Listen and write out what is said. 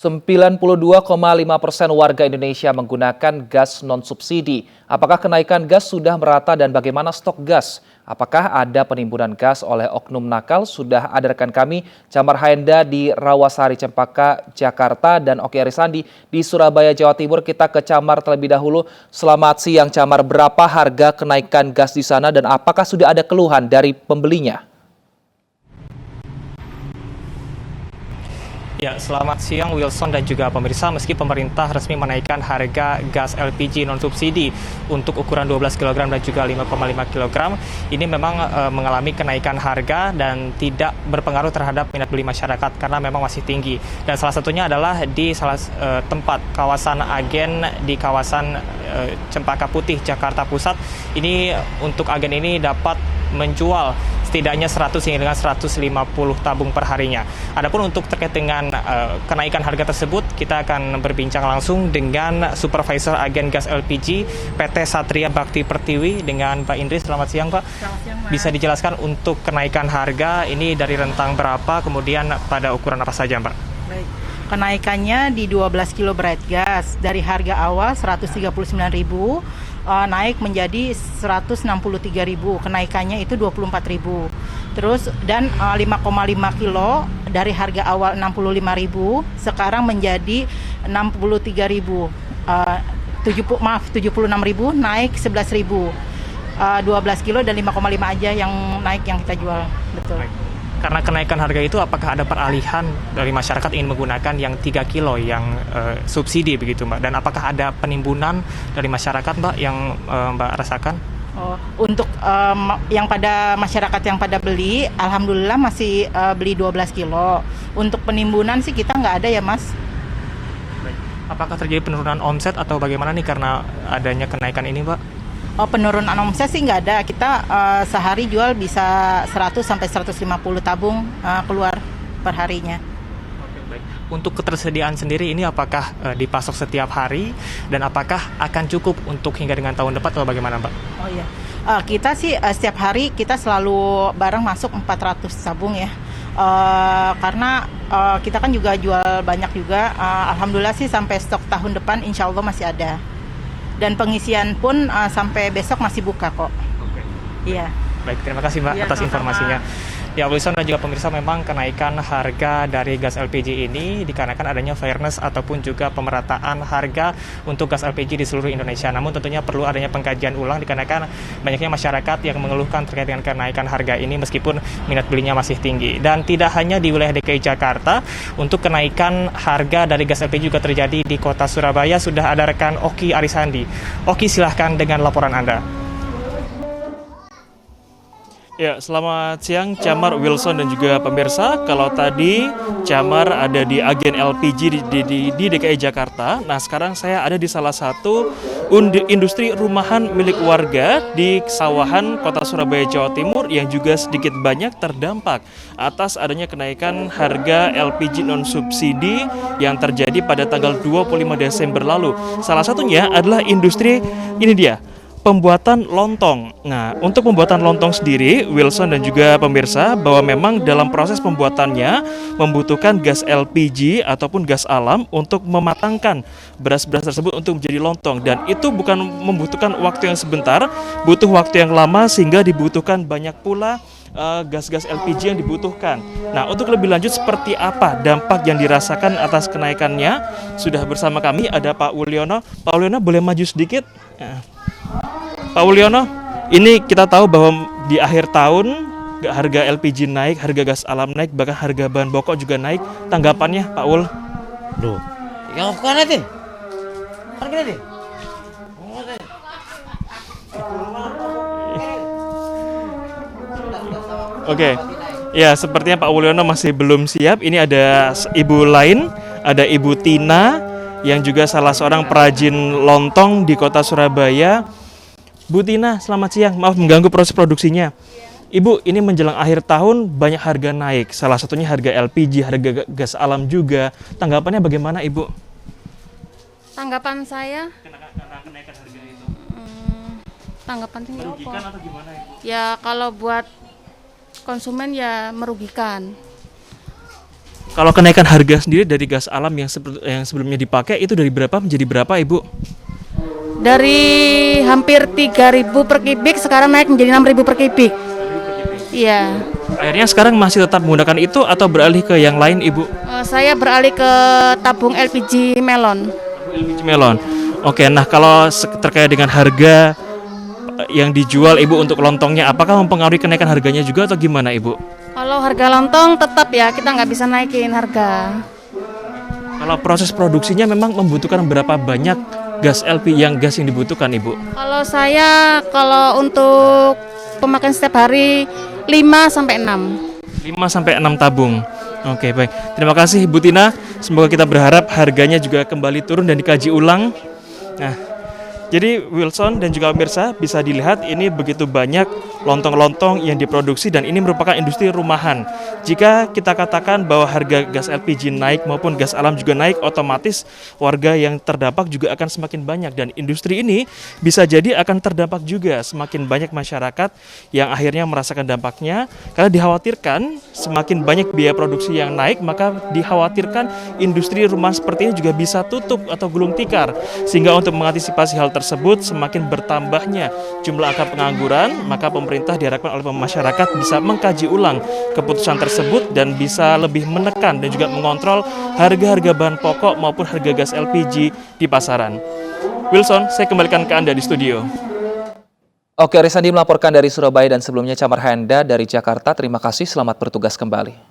92,5% warga Indonesia menggunakan gas non-subsidi. Apakah kenaikan gas sudah merata dan bagaimana stok gas? Apakah ada penimbunan gas oleh oknum nakal? Sudah ada rekan kami, Camar Haenda di Rawasari, Cempaka, Jakarta, dan Oki Arisandi di Surabaya, Jawa Timur. Kita ke Camar terlebih dahulu. Selamat siang, Camar. Berapa harga kenaikan gas di sana dan apakah sudah ada keluhan dari pembelinya? Ya, selamat siang Wilson dan juga pemirsa. Meski pemerintah resmi menaikkan harga gas LPG non-subsidi untuk ukuran 12 kg dan juga 5,5 kg, ini memang mengalami kenaikan harga dan tidak berpengaruh terhadap minat beli masyarakat karena memang masih tinggi. Dan salah satunya adalah di tempat kawasan agen di kawasan Cempaka Putih, Jakarta Pusat. Ini untuk agen ini dapat menjual setidaknya 100 hingga dengan 150 tabung per harinya. Adapun untuk terkait dengan kenaikan harga tersebut, kita akan berbincang langsung dengan Supervisor Agen Gas LPG PT Satria Bakti Pertiwi dengan Pak Indri. Selamat siang, Pak. Selamat siang, Pak. Bisa dijelaskan untuk kenaikan harga ini dari rentang berapa, kemudian pada ukuran apa saja, Pak? Baik. Kenaikannya di 12 kg bright gas dari harga awal 139.000 naik menjadi 163.000. Kenaikannya itu 24.000. Terus dan 5,5 kilo dari harga awal 65.000 sekarang menjadi 63.000. 76.000 naik 11.000. 12 kilo dan 5,5 aja yang naik yang kita jual. Betul. Karena kenaikan harga itu, apakah ada peralihan dari masyarakat ingin menggunakan yang 3 kilo yang subsidi begitu, Mbak? Dan apakah ada penimbunan dari masyarakat, Mbak, yang Mbak rasakan? Untuk yang pada masyarakat yang pada beli, alhamdulillah masih beli 12 kilo. Untuk penimbunan sih kita nggak ada ya, Mas. Apakah terjadi penurunan omset atau bagaimana nih karena adanya kenaikan ini, Mbak? Penurunan omset sih nggak ada. Kita sehari jual bisa 100 sampai 150 tabung keluar per harinya. Baik. Untuk ketersediaan sendiri ini apakah dipasok setiap hari dan apakah akan cukup untuk hingga dengan tahun depan atau bagaimana, Mbak? Oh iya, kita sih setiap hari kita selalu barang masuk 400 tabung ya. Karena kita kan juga jual banyak juga. Alhamdulillah sih sampai stok tahun depan insya Allah masih ada. Dan pengisian pun sampai besok masih buka kok. Oke. Iya. Baik, terima kasih, Mbak, atas informasinya. Ya, Wilson dan juga pemirsa, memang kenaikan harga dari gas LPG ini dikarenakan adanya fairness ataupun juga pemerataan harga untuk gas LPG di seluruh Indonesia. Namun tentunya perlu adanya pengkajian ulang dikarenakan banyaknya masyarakat yang mengeluhkan terkait dengan kenaikan harga ini meskipun minat belinya masih tinggi. Dan tidak hanya di wilayah DKI Jakarta, untuk kenaikan harga dari gas LPG juga terjadi di kota Surabaya. Sudah ada rekan Oki Arisandi. Oki, silahkan dengan laporan Anda. Ya, selamat siang Camar, Wilson dan juga pemirsa. Kalau tadi Camar ada di agen LPG di DKI Jakarta, nah sekarang saya ada di salah satu industri rumahan milik warga di Sawahan, Kota Surabaya, Jawa Timur yang juga sedikit banyak terdampak atas adanya kenaikan harga LPG non-subsidi yang terjadi pada tanggal 25 Desember lalu. Salah satunya adalah industri, ini dia, pembuatan lontong. Nah, untuk pembuatan lontong sendiri, Wilson dan juga pemirsa, bahwa memang dalam proses pembuatannya membutuhkan gas LPG ataupun gas alam untuk mematangkan beras-beras tersebut untuk menjadi lontong. Dan itu bukan membutuhkan waktu yang sebentar, butuh waktu yang lama sehingga dibutuhkan banyak pula gas-gas LPG yang dibutuhkan. Nah, untuk lebih lanjut seperti apa dampak yang dirasakan atas kenaikannya, sudah bersama kami ada Pak Wulyono. Pak Wulyono, boleh maju sedikit? Pak Wulyono, ini kita tahu bahwa di akhir tahun harga LPG naik, harga gas alam naik, bahkan harga bahan pokok juga naik. Tanggapannya, Pak Wul? Loh, yang aku kanetin. Kan deh. Oke. Ya, sepertinya Pak Wulyono masih belum siap. Ini ada ibu lain, ada Ibu Tina yang juga salah seorang perajin lontong di kota Surabaya. Bu Tina, selamat siang. Maaf mengganggu proses produksinya. Ibu, ini menjelang akhir tahun banyak harga naik. Salah satunya harga LPG, harga gas alam juga. Tanggapannya bagaimana, Ibu? Tanggapan saya? Kenaikan harga itu. Tanggapan saya Merugikan atau gimana, Ibu? Ya kalau buat konsumen ya merugikan. Kalau kenaikan harga sendiri dari gas alam yang sebelumnya dipakai itu dari berapa menjadi berapa, Ibu? Dari hampir 3.000 per kubik sekarang naik menjadi 6.000 per kubik. Iya. Akhirnya sekarang masih tetap menggunakan itu atau beralih ke yang lain, Ibu? Saya beralih ke tabung LPG melon. LPG melon. Oke, nah kalau terkait dengan harga yang dijual Ibu untuk lontongnya, apakah mempengaruhi kenaikan harganya juga atau gimana, Ibu? Kalau harga lontong tetap ya kita nggak bisa naikin harga. Kalau proses produksinya memang membutuhkan berapa banyak gas yang dibutuhkan, Ibu? Kalau untuk pemakaian setiap hari 5 sampai 6. 5 sampai 6 tabung. Oke, baik. Terima kasih Ibu Tina. Semoga kita berharap harganya juga kembali turun dan dikaji ulang. Nah, jadi Wilson dan juga pemirsa bisa dilihat ini begitu banyak lontong-lontong yang diproduksi dan ini merupakan industri rumahan. Jika kita katakan bahwa harga gas LPG naik maupun gas alam juga naik, otomatis warga yang terdampak juga akan semakin banyak dan industri ini bisa jadi akan terdampak juga semakin banyak masyarakat yang akhirnya merasakan dampaknya karena dikhawatirkan semakin banyak biaya produksi yang naik, maka dikhawatirkan industri rumah seperti ini juga bisa tutup atau gulung tikar, sehingga untuk mengantisipasi hal tersebut semakin bertambahnya jumlah angka pengangguran, maka pemerintah diharapkan oleh masyarakat bisa mengkaji ulang keputusan tersebut dan bisa lebih menekan dan juga mengontrol harga-harga bahan pokok maupun harga gas LPG di pasaran. Wilson, saya kembalikan ke Anda di studio. Oke, Risandi melaporkan dari Surabaya dan sebelumnya Camar Henda dari Jakarta. Terima kasih, selamat bertugas kembali.